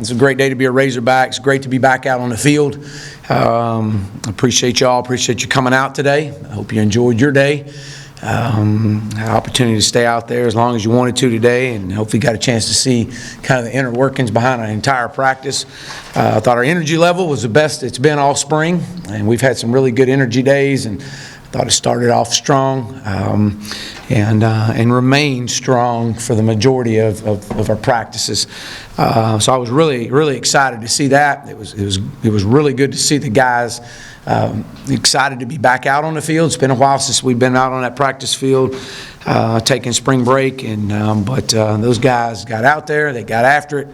It's a great day to be a Razorback. It's great to be back out on the field. Appreciate y'all. Appreciate you coming out today. I hope you enjoyed your day. Had an opportunity to stay out there as long as you wanted to today, and hopefully got a chance to see kind of the inner workings behind our entire practice. I thought our energy level was the best it's been all spring, and we've had some really good energy days, and I thought it started off strong and remained strong for the majority of our practices. So I was really excited to see that. It was really good to see the guys excited to be back out on the field. It's been a while since we've been out on that practice field, taking spring break, but those guys got out there. They got after it.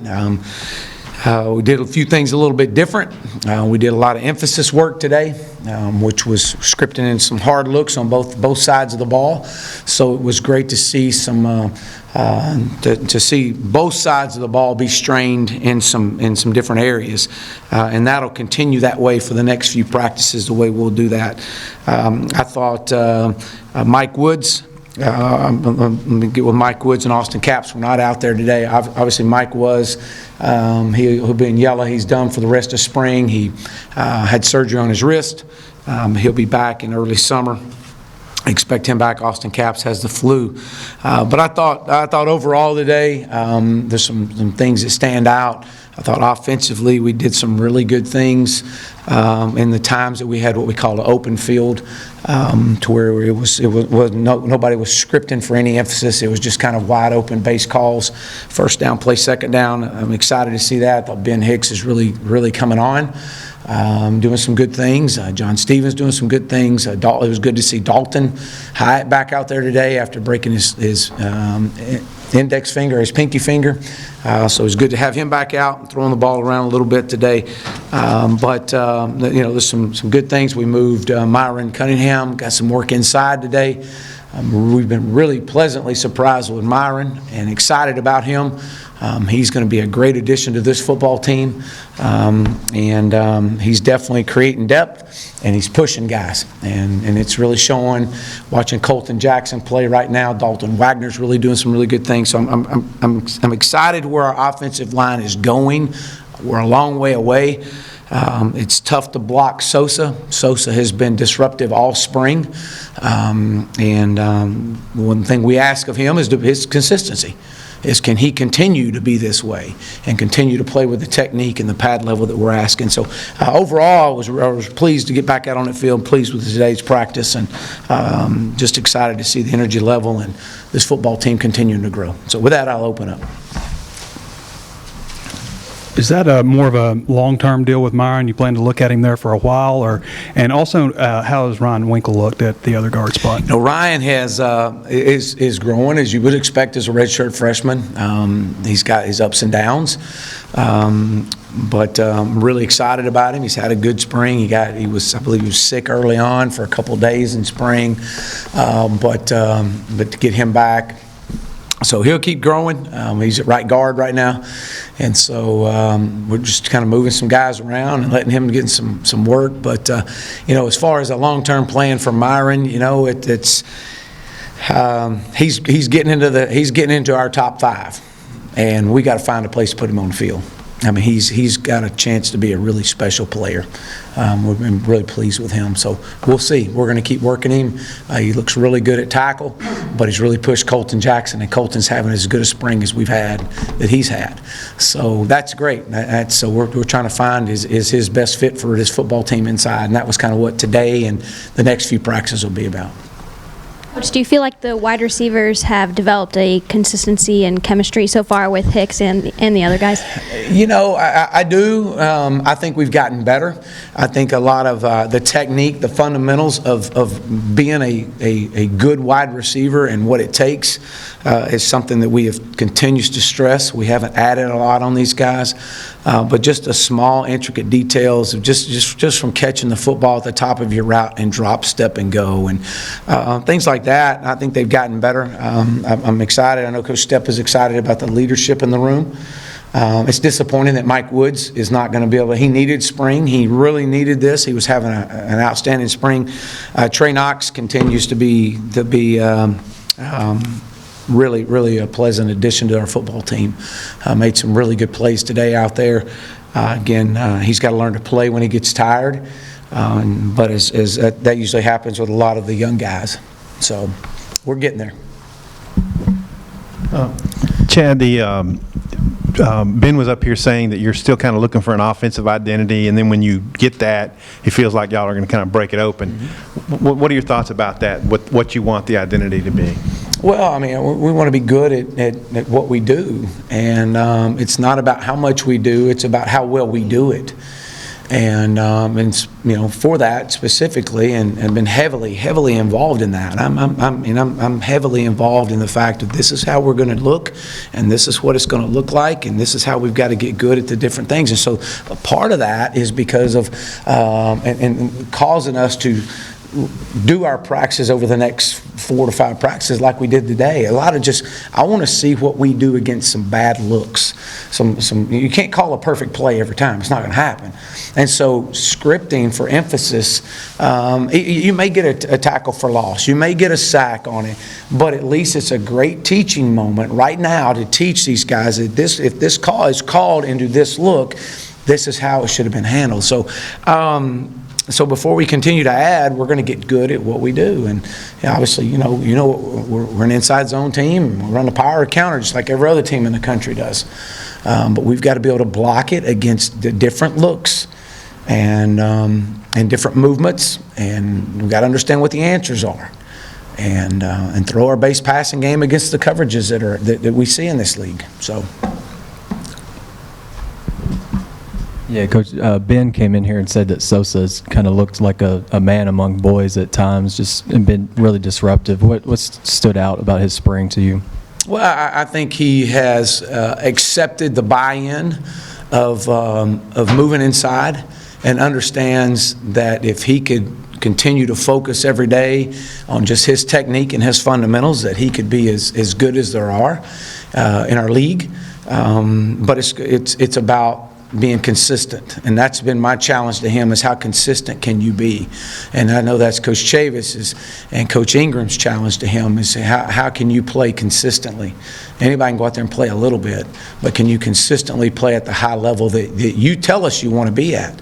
We did a few things a little bit different. We did a lot of emphasis work today, which was scripting in some hard looks on both sides of the ball. So it was great to see to see both sides of the ball be strained in some different areas, and that'll continue that way for the next few practices. The way we'll do that. I thought Mike Woods. Let me get with Mike Woods and Austin Capps. We're not out there today. Obviously, Mike was. He'll be in yellow. He's done for the rest of spring. He had surgery on his wrist. He'll be back in early summer. I expect him back. Austin Capps has the flu. But I thought overall today there's some things that stand out. I thought offensively we did some really good things in the times that we had what we call an open field, to where nobody was scripting for any emphasis. It was just kind of wide open base calls, first down, play second down. I'm excited to see that. I thought Ben Hicks is really coming on. Doing some good things. John Stevens doing some good things. It was good to see Dalton Hyatt back out there today after breaking his index finger, his pinky finger. So it was good to have him back out and throwing the ball around a little bit today. But there's some good things. We moved Myron Cunningham, got some work inside today. We've been really pleasantly surprised with Myron and excited about him. He's going to be a great addition to this football team, and he's definitely creating depth, and he's pushing guys, and it's really showing. Watching Colton Jackson play right now, Dalton Wagner's really doing some really good things. So I'm excited where our offensive line is going. We're a long way away. It's tough to block Sosa. Sosa has been disruptive all spring, and one thing we ask of him is his consistency. Can he continue to be this way and continue to play with the technique and the pad level that we're asking? So overall, I was pleased to get back out on the field, pleased with today's practice, and just excited to see the energy level and this football team continuing to grow. So with that, I'll open up. Is that more of a long-term deal with Myron? You plan to look at him there for a while, and also how has Ryan Winkle looked at the other guard spot? Ryan is growing as you would expect as a redshirt freshman. He's got his ups and downs, but I'm really excited about him. He's had a good spring. I believe he was sick early on for a couple days in spring, but to get him back. So he'll keep growing. He's at right guard right now, and so we're just kind of moving some guys around and letting him get some work. But as far as a long-term plan for Myron, it's he's getting into our top 5, and we got to find a place to put him on the field. I mean, he's got a chance to be a really special player. We've been really pleased with him. So we'll see. We're going to keep working him. He looks really good at tackle, but he's really pushed Colton Jackson, and Colton's having as good a spring as he's had. So that's great. So we're trying to find is his best fit for this football team inside, and that was kind of what today and the next few practices will be about. Coach, do you feel like the wide receivers have developed a consistency and chemistry so far with Hicks and the other guys? I do. I think we've gotten better. I think a lot of the technique, the fundamentals of being a good wide receiver and what it takes is something that we have continues to stress. We haven't added a lot on these guys, but just the small, intricate details of just from catching the football at the top of your route and drop, step, and go, and things like that. I think they've gotten better. I'm excited. I know Coach Stepp is excited about the leadership in the room. It's disappointing that Mike Woods is not going to be able to. He needed spring. He really needed this. He was having an outstanding spring. Trey Knox continues to be really, really a pleasant addition to our football team. Made some really good plays today out there. Again, he's got to learn to play when he gets tired, but that usually happens with a lot of the young guys. So we're getting there. Chad, Ben was up here saying that you're still kind of looking for an offensive identity, and then when you get that, it feels like y'all are going to kind of break it open. Mm-hmm. What are your thoughts about that, what you want the identity to be? Well, I mean, we want to be good at what we do, and it's not about how much we do, it's about how well we do it. And for that specifically, and been heavily involved in that. I'm heavily involved in the fact that this is how we're going to look, and this is what it's going to look like, and this is how we've got to get good at the different things. And so, a part of that is because of and causing us to do our practices over the next 4 to 5 practices like we did today. A lot of I want to see what we do against some bad looks. You can't call a perfect play every time. It's not going to happen. And so scripting for emphasis, you may get a tackle for loss. You may get a sack on it, but at least it's a great teaching moment right now to teach these guys that if this call is called into this look, this is how it should have been handled. So before we continue to add, we're going to get good at what we do. And obviously, we're an inside zone team. We run the power counter just like every other team in the country does. But we've got to be able to block it against the different looks and different movements. And we've got to understand what the answers are. And throw our base passing game against the coverages that we see in this league. So. Yeah, Coach, Ben came in here and said that Sosa's kind of looked like a man among boys at times, just and been really disruptive. What stood out about his spring to you? Well, I think he has accepted the buy-in of moving inside and understands that if he could continue to focus every day on just his technique and his fundamentals, that he could be as good as there are in our league. But it's about being consistent, and that's been my challenge to him, is how consistent can you be? And I know that's Coach Chavis's and Coach Ingram's challenge to him, is how can you play consistently? Anybody can go out there and play a little bit, but can you consistently play at the high level that you tell us you want to be at?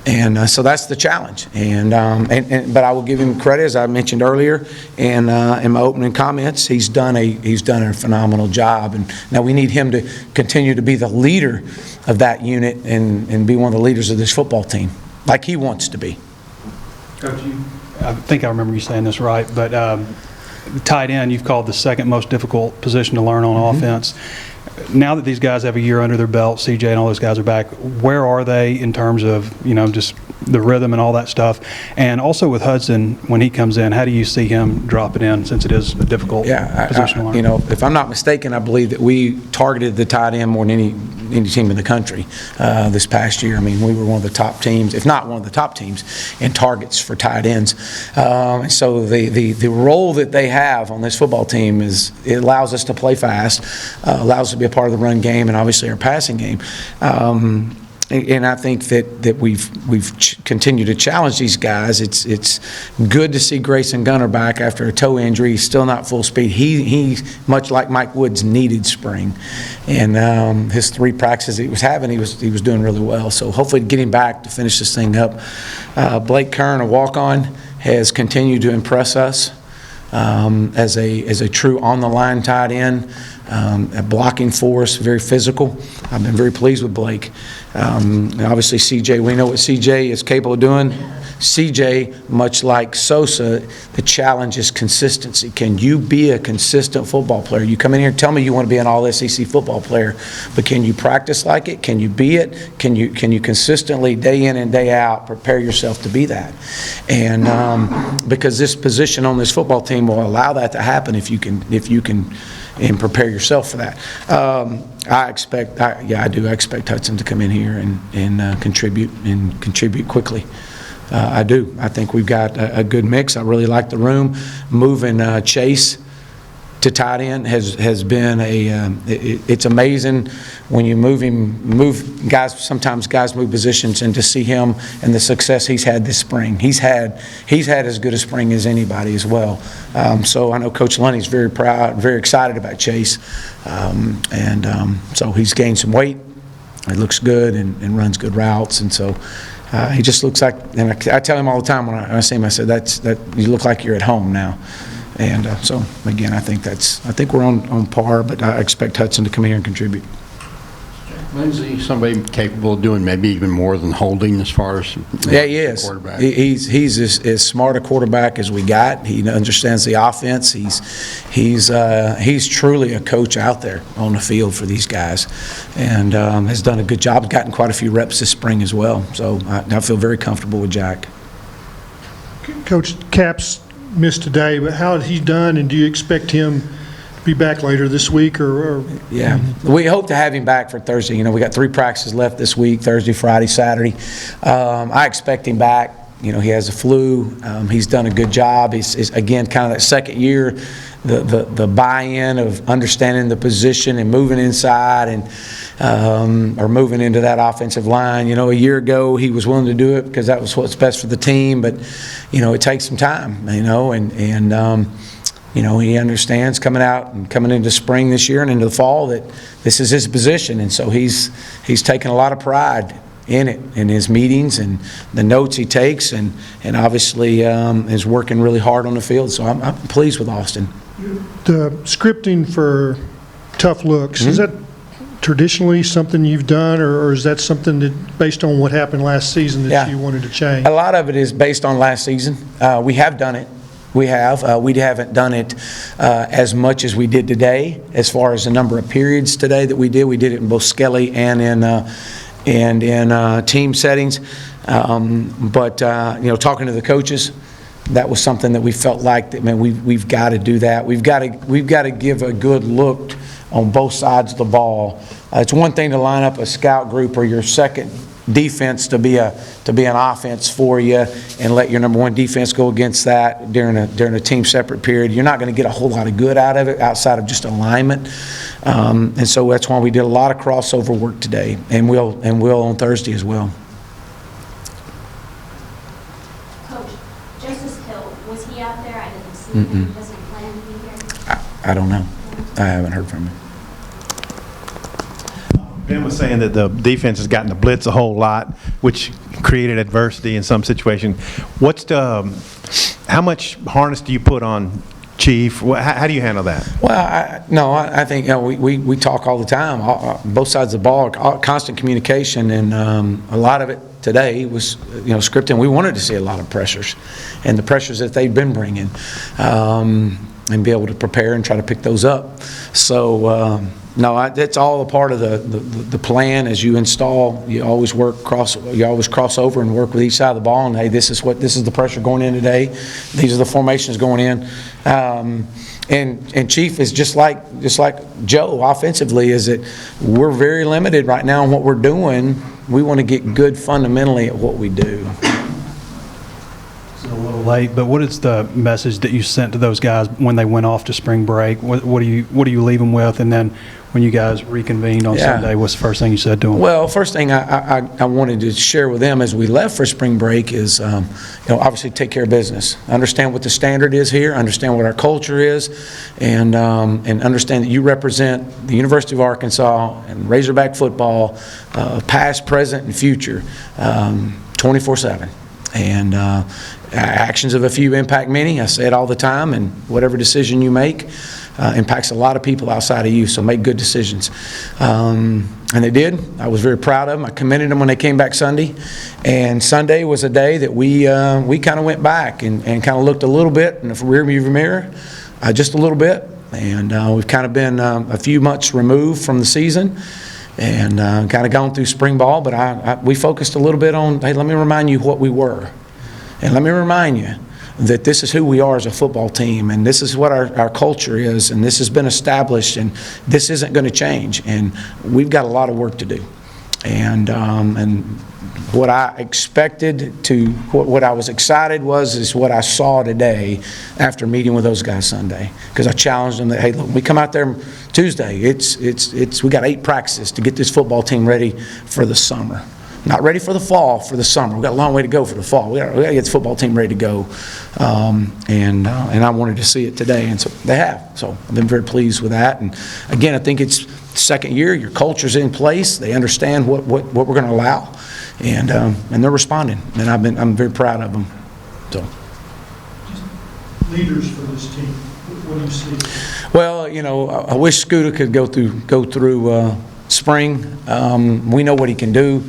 And so that's the challenge. But I will give him credit, as I mentioned earlier, and in my opening comments, he's done a phenomenal job. And now we need him to continue to be the leader of that unit and be one of the leaders of this football team, like he wants to be. Coach, I think I remember you saying this right, but tight end you've called the second most difficult position to learn on offense. Now that these guys have a year under their belt, CJ and all those guys are back, where are they in terms of, just the rhythm and all that stuff? And also with Hudson, when he comes in, how do you see him dropping in, since it is a difficult position to learn? If I'm not mistaken, I believe that we targeted the tight end more than any team in the country this past year. I mean, we were one of the top teams, if not one of the top teams, in targets for tight ends. So the role that they have on this football team it allows us to play fast, allows us to be a part of the run game, and obviously our passing game. And I think that we've continued to challenge these guys. It's good to see Grayson Gunner back after a toe injury. He's still not full speed. He's much like Mike Woods needed spring, and his 3 practices he was having, he was doing really well. So hopefully to get him back to finish this thing up. Blake Kern, a walk-on, has continued to impress us as a true on-the-line tight end. A blocking force, very physical. I've been very pleased with Blake. Obviously, CJ, we know what CJ is capable of doing. CJ, much like Sosa, the challenge is consistency. Can you be a consistent football player? You come in here and tell me you want to be an all-SEC football player, but can you practice like it? Can you be it? Can you consistently, day in and day out, prepare yourself to be that? And because this position on this football team will allow that to happen if you can and prepare yourself for that. I do expect Hudson to come in here and contribute quickly. I do. I think we've got a good mix. I really like the room. Moving Chase to tight end has been it's amazing when you move guys. Sometimes guys move positions, and to see him and the success he's had this spring. He's had as good a spring as anybody as well. So I know Coach Lunny's very proud, very excited about Chase, so he's gained some weight. He looks good and runs good routes, and so he just looks like. And I tell him all the time when I see him, I said, "That you look like you're at home now." And so again, I think we're on par, but I expect Hudson to come here and contribute. Lindsey, somebody capable of doing maybe even more than holding as far as yeah, he is. Quarterback. He's as smart a quarterback as we got. He understands the offense. He's truly a coach out there on the field for these guys, and has done a good job. Gotten quite a few reps this spring as well. So I feel very comfortable with Jack. Coach, Cap's missed today, but how has he done, and do you expect him to be back later this week? Or Yeah, we hope to have him back for Thursday. We got 3 practices left this week: Thursday, Friday, Saturday. I expect him back. He has the flu. He's done a good job. He's again kind of that second year, the buy-in of understanding the position and moving inside and or moving into that offensive line. A year ago he was willing to do it because that was what's best for the team, but it takes some time. He understands coming out and coming into spring this year and into the fall that this is his position, and so he's taken a lot of pride in it, in his meetings and the notes he takes, and obviously is working really hard on the field. So I'm pleased with Austin. the scripting for tough looks, is that traditionally something you've done, or is that something that, based on what happened last season, that Yeah. you wanted to change? A lot of it is based on last season. We have done it. We have. We haven't done it as much as we did today, as far as the number of periods today that we did. We did it in both Skelly and in team settings. But talking to the coaches, that was something that we felt like that, man, we've got to do that. We've got to give a good look on both sides of the ball. It's one thing to line up a scout group or your second defense to be an offense for you and let your number one defense go against that during a team separate period. You're not going to get a whole lot of good out of it outside of just alignment. And so that's why we did a lot of crossover work today, and we'll on Thursday as well. Coach, Justice Hill, was he out there? I didn't see him. Does he plan to be here? I don't know. I haven't heard from him. Ben was saying that the defense has gotten to blitz a whole lot, which created adversity in some situation. How much harness do you put on Chief? How do you handle that? Well, I think we talk all the time, both sides of the ball, constant communication, and a lot of it today was scripting. We wanted to see a lot of pressures, and the pressures that they've been bringing, and be able to prepare and try to pick those up. So. No, it's all a part of the plan. As you install, you always cross over and work with each side of the ball. And hey, this is the pressure going in today. These are the formations going in. And Chief is just like Joe offensively. Is that we're very limited right now in what we're doing. We want to get good fundamentally at what we do. It's a little late, but what is the message that you sent to those guys when they went off to spring break? What do you leave them with? And then when you guys reconvened on Sunday, what's the first thing you said to them? Well, first thing I wanted to share with them as we left for spring break is, obviously take care of business. Understand what the standard is here. Understand what our culture is, and understand that you represent the University of Arkansas and Razorback football, past, present, and future, 24/7. And actions of a few impact many. I say it all the time, and whatever decision you make impacts a lot of people outside of you, so make good decisions. And they did. I was very proud of them. I commended them when they came back Sunday. And Sunday was a day that we kind of went back and kind of looked a little bit in the rearview mirror, just a little bit. And we've kind of been a few months removed from the season, and kind of gone through spring ball, but we focused a little bit on, hey, let me remind you what we were. And let me remind you that this is who we are as a football team, and this is what our culture is, and this has been established, and this isn't going to change, and we've got a lot of work to do. And what I expected to, what I was excited is what I saw today after meeting with those guys Sunday. Because I challenged them that, hey, look, when we come out there Tuesday, we got 8 practices to get this football team ready for the summer. Not ready for the fall, for the summer. We've got a long way to go for the fall. We got to get the football team ready to go. And I wanted to see it today, and so they have. So I've been very pleased with that. And again, I think it's the second year. Your culture's in place. They understand what we're going to allow, and they're responding. And I'm very proud of them. So. Leaders for this team, what do you see? Well, I wish Scooter could go through spring. We know what he can do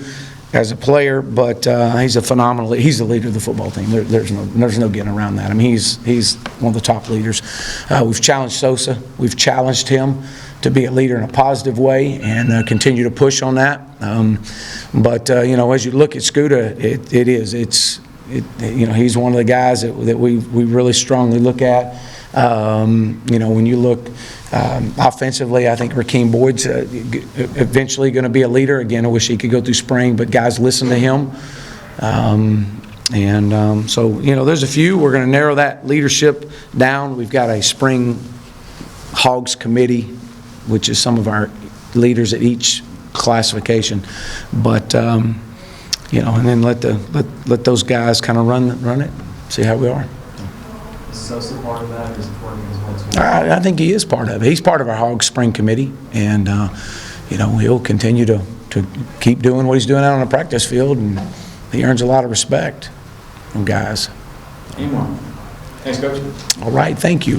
as a player, but he's the leader of the football team. There's no getting around that. I mean, he's one of the top leaders. We've challenged Sosa. We've challenged him to be a leader in a positive way and continue to push on that. But as you look at Scooter, he's one of the guys that we really strongly look at. When you look offensively, I think Rakeem Boyd's eventually going to be a leader. Again, I wish he could go through spring, but guys listen to him. So, there's a few. We're going to narrow that leadership down. We've got a spring Hogs committee, which is some of our leaders at each classification. But, and then let those guys kind of run it, see how we are. Is Sosa part of that, or is it working as well? I think he is part of it. He's part of our Hog Spring Committee, and he'll continue to keep doing what he's doing out on the practice field, and he earns a lot of respect from guys. Any more? Thanks, Coach. All right, thank you.